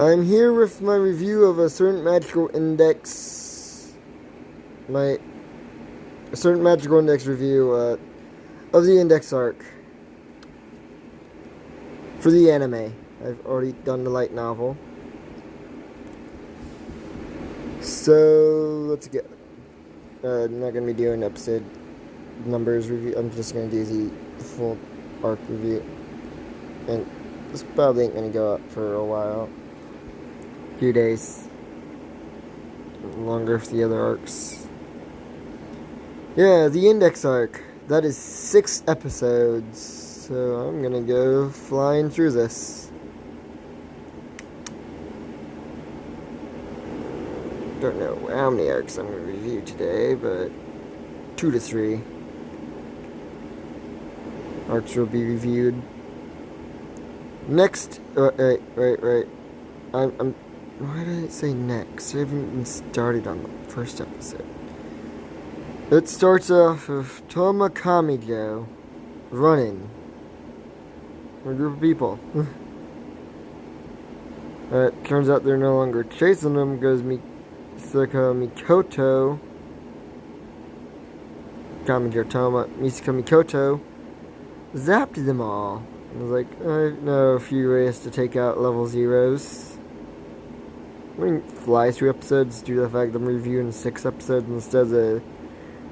I'm here with my review of a certain magical index. A certain magical index review of the index arc for the anime. I've already done the light novel. So let's get. I'm not gonna be doing episode numbers review. I'm just gonna do the full arc review, and this probably ain't gonna go up for a while. Few days longer for the other arcs. Yeah, the index arc. That is 6 episodes. So I'm gonna go flying through this. Don't know how many arcs I'm gonna review today, but 2 to 3 arcs will be reviewed. Next, right. I'm. Why did it say next? I haven't even started on the first episode. It starts off with Toma Kamijo running. A group of people. Turns out they're no longer chasing them because Misaka Mikoto zapped them all. I was like, I know a few ways to take out level 0s. I'm going to fly through episodes due to the fact that I'm reviewing 6 episodes instead of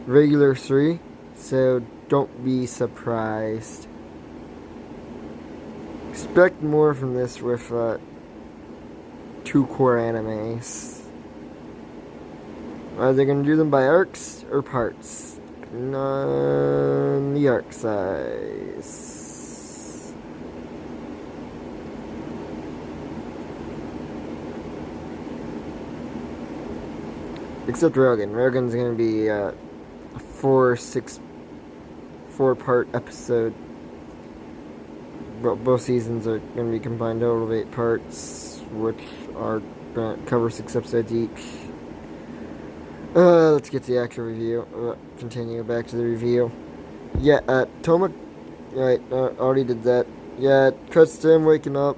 regular 3. So don't be surprised. Expect more from this with 2 core animes. Are they going to do them by arcs or parts? On the arc size. Except Rogan. Rogan's going to be a 4-part episode. Both seasons are going to be combined total of 8 parts, which are going to cover 6 episodes each. Let's get to the actual review. Continue back to the review. Yeah, Toma. Right, already did that. Yeah, it cuts to him waking up.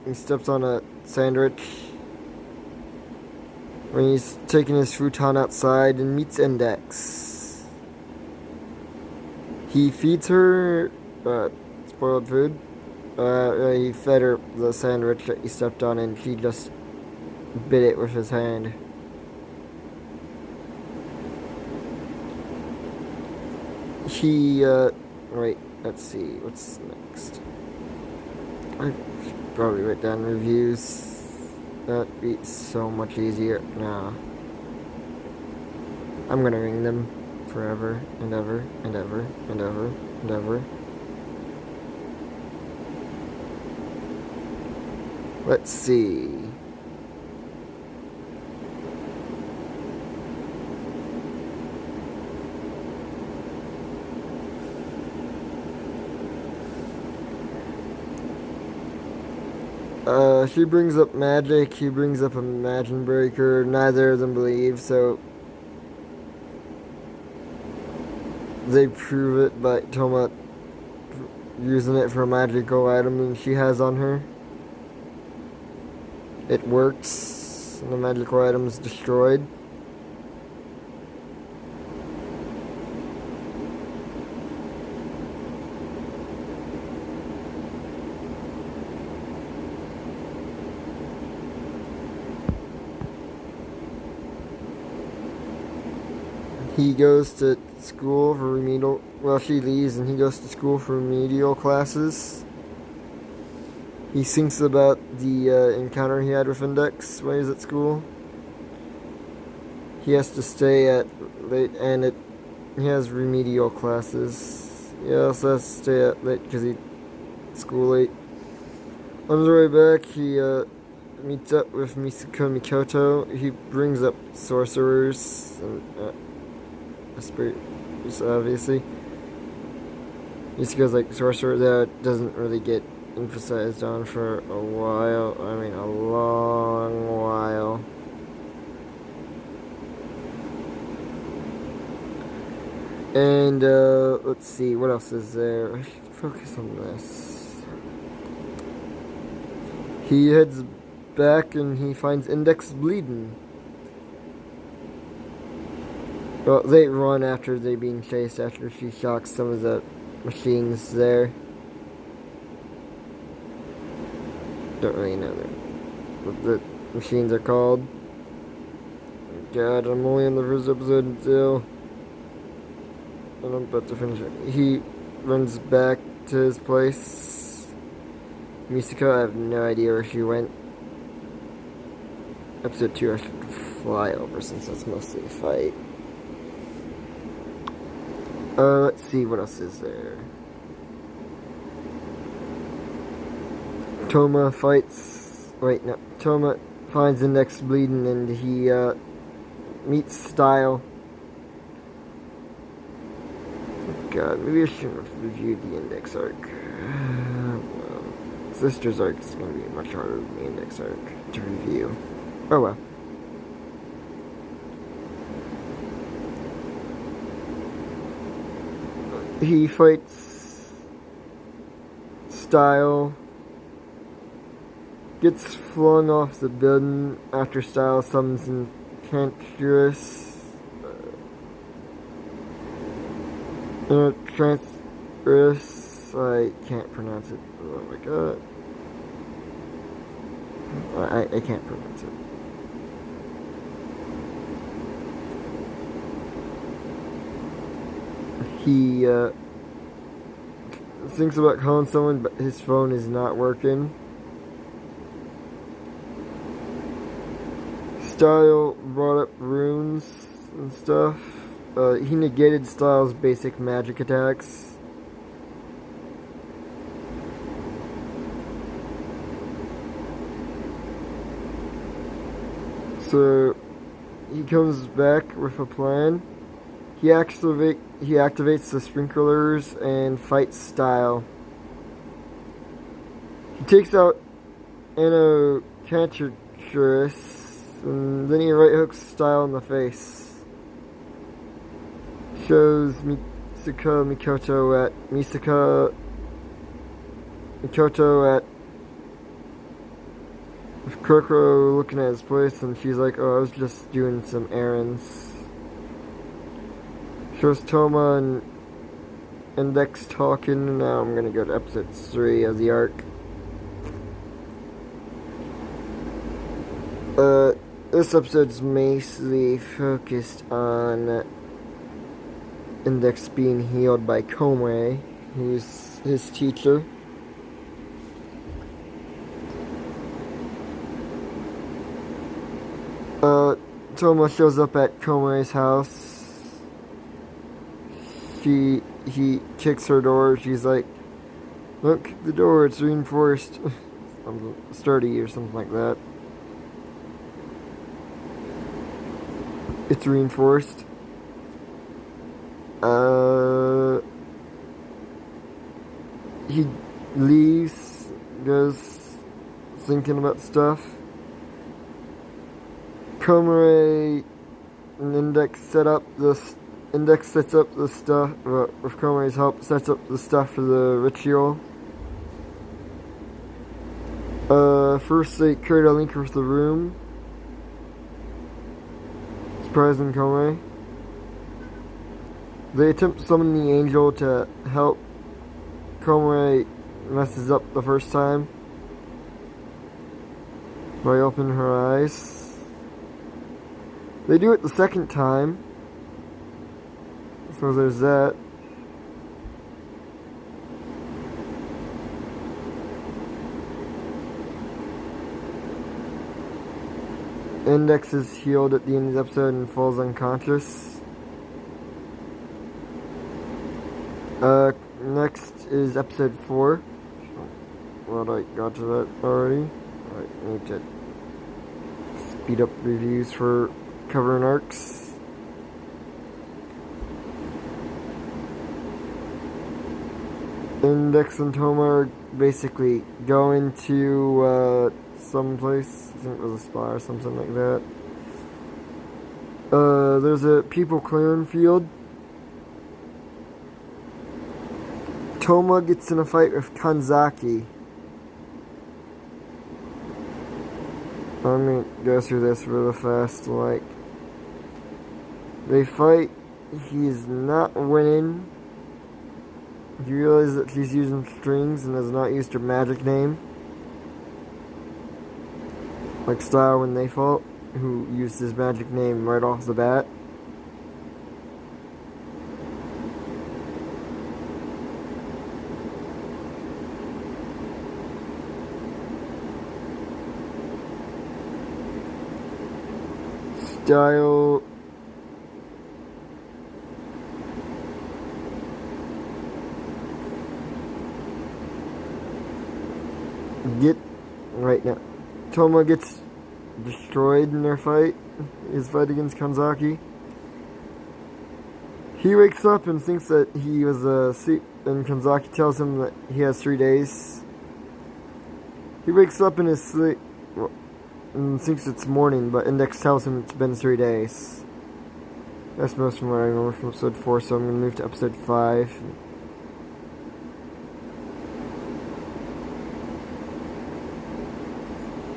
He steps on a sandwich when he's taking his futon outside and meets Index. He feeds her spoiled food. He fed her the sandwich that he stepped on, and she just bit it with his hand. Wait, let's see, what's next? I should probably write down reviews. That'd be so much easier. Nah. I'm gonna ring them forever and ever and ever and ever and ever. Let's see. She brings up magic, he brings up Imagine Breaker, neither of them believe, so they prove it by Toma using it for a magical item that she has on her. It works, and the magical item is destroyed. He goes to school for remedial. Well, she leaves and he goes to school for remedial classes. He thinks about the encounter he had with Index when he was at school. He has to stay at late, and he has remedial classes. He also has to stay at late because he school late. On the way back, he meets up with Misaka Mikoto. He brings up sorcerers and obviously. Just because like sorcerer that doesn't really get emphasized on for a while. I mean a long while. And let's see, what else is there? I should focus on this. He heads back and he finds Index bleeding. Well, they run after they're being chased after she shocks some of the machines there. Don't really know what the machines are called. God, I'm only on the first episode still. And I'm about to finish it. He runs back to his place. Misako, I have no idea where she went. Episode 2 I should fly over since that's mostly a fight. Let's see, what else is there? Toma fights... Wait, no. Toma finds Index bleeding and he, meets Style. God, maybe I shouldn't have reviewed the Index arc. Well, Sister's arc is going to be much harder than the Index arc to review. Oh well. He fights Style, gets flung off the building after Style summons Innocentius. Necessarius, I can't pronounce it. Oh my god. I can't pronounce it. He thinks about calling someone, but his phone is not working. Style brought up runes and stuff. He negated Style's basic magic attacks. So he comes back with a plan. He activates the sprinklers and fights Style. He takes out Innocentius and then he right hooks Style in the face. Shows Mikoto at with Kokoro looking at his place, and she's like, "Oh, I was just doing some errands." Shows Toma and Index talking, and now I'm gonna go to episode 3 of the arc. This episode's mostly focused on Index being healed by Komei, who's his teacher. Toma shows up at Komei's house. He kicks her door. She's like, "Look, the door, it's reinforced." Sturdy or something like that. It's reinforced. He leaves, goes thinking about stuff. Komei and Index sets up the stuff, with Komei's help, sets up the stuff for the ritual. First they create a link with the room, surprising Komei. They attempt to summon the angel to help. Komei messes up the first time by opening her eyes. They do it the second time, so there's that. Index is healed at the end of the episode and falls unconscious. Next is episode 4. Well, I got to that already. I need to speed up reviews for covering arcs. Index and Toma are basically going to some place. I think it was a spa or something like that. There's a people clearing field. Toma gets in a fight with Kanzaki. I'm gonna go through this real fast. Like, they fight, he's not winning. He realizes that she's using strings and has not used her magic name. Like Style when they fought, who used his magic name right off the bat. Style get right now. Toma gets destroyed in their fight. His fight against Kanzaki. He wakes up and thinks that he was asleep, and Kanzaki tells him that he has 3 days. He wakes up in his sleep and thinks it's morning, but Index tells him it's been 3 days. That's most from what I remember from episode 4, so I'm going to move to episode 5.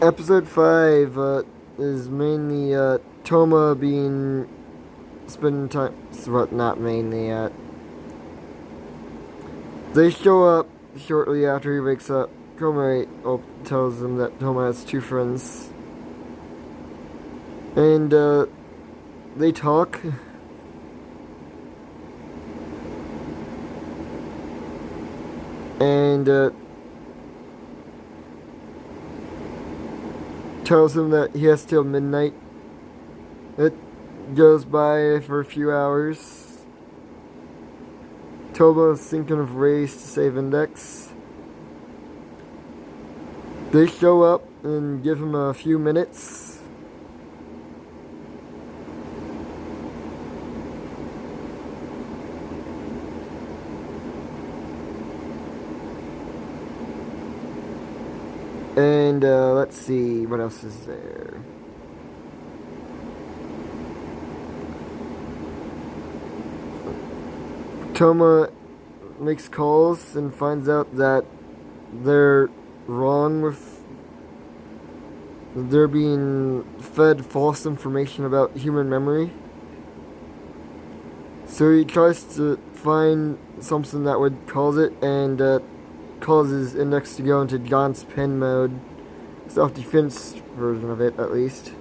Episode 5 is mainly Toma spending time, well, not mainly they show up shortly after he wakes up. Komari tells him that Toma has 2 friends. And they talk. And tells him that he has till midnight. It goes by for a few hours. Toma is thinking of ways to save Index. They show up and give him a few minutes. And let's see, what else is there? Toma makes calls and finds out that they're wrong with... they're being fed false information about human memory. So he tries to find something that would cause it, and causes Index to go into John's pen mode. Self-defense version of it, at least.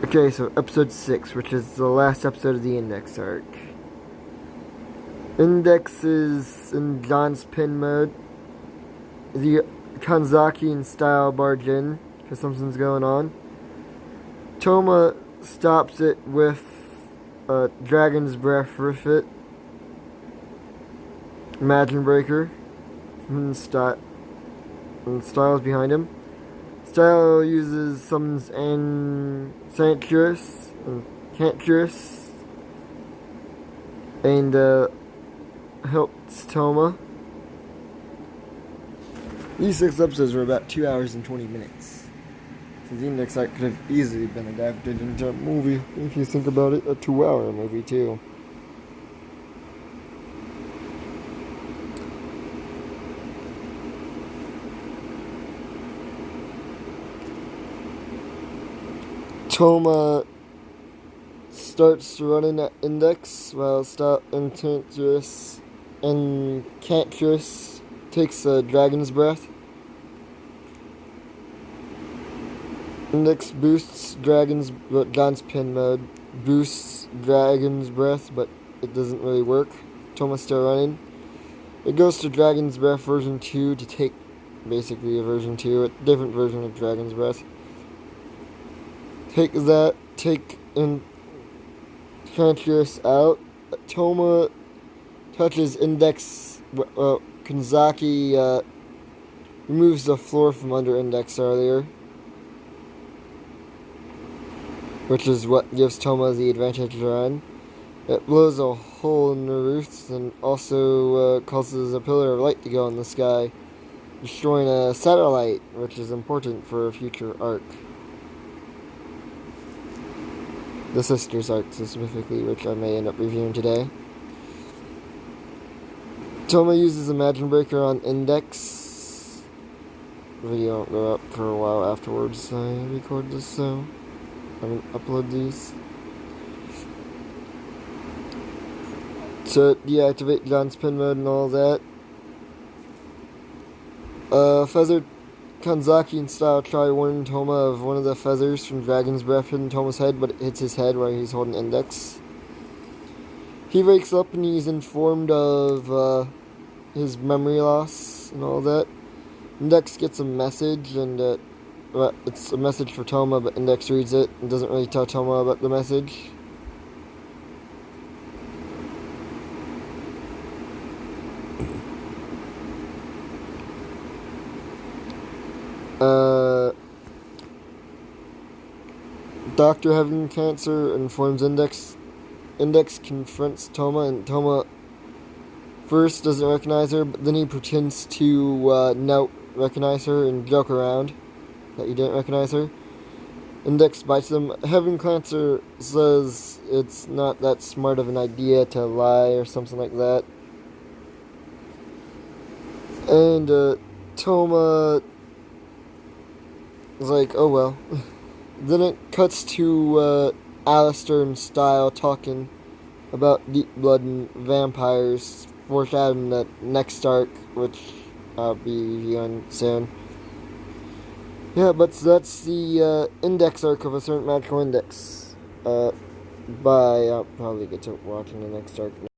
Okay, so episode 6, which is the last episode of the Index arc. Index is in John's pen mode. The Kanzaki and Style barge in, because something's going on. Toma stops it with Dragon's Breath with it. Imagine Breaker. And Style's behind him. Style uses summons Necessarius and Necessarius and helps Toma. These 6 episodes were about 2 hours and 20 minutes. So the Index arc could have easily been adapted into a movie, if you think about it, a 2-hour movie too. Toma starts running at Index while Innocentius and Necessarius takes a Dragon's Breath. Index boosts John's pin mode boosts Dragon's Breath, but it doesn't really work. Toma's still running. It goes to Dragon's Breath version 2 to take basically a version 2, a different version of Dragon's Breath. Take Necessarius out. Toma touches Index. Kanzaki removes the floor from under Index earlier, which is what gives Toma the advantage to run. It blows a hole in the roof and also causes a pillar of light to go in the sky, destroying a satellite, which is important for a future arc. The Sisters arc specifically, which I may end up reviewing today. Toma uses Imagine Breaker on Index. video won't go up for a while afterwards. I record this, so I haven't uploaded these. To deactivate John's pin mode and all that. Feathered Kanzaki and Style try warning Toma of one of the feathers from Dragon's Breath hitting Toma's head, but it hits his head while he's holding Index. He wakes up and he's informed of his memory loss and all that. Index gets a message, and it's a message for Toma, but Index reads it and doesn't really tell Toma about the message. Doctor having cancer informs Index. Index confronts Toma, and Toma first doesn't recognize her, but then he pretends to not recognize her and joke around that he didn't recognize her. Index bites him. Having cancer says it's not that smart of an idea to lie or something like that. And Toma is like, oh well. Then it cuts to Alistair and Style talking about deep blood and vampires, foreshadowing the next arc, which I'll be reviewing soon. Yeah, but that's the index arc of a certain magical index. Bye. I'll probably get to watching the next arc.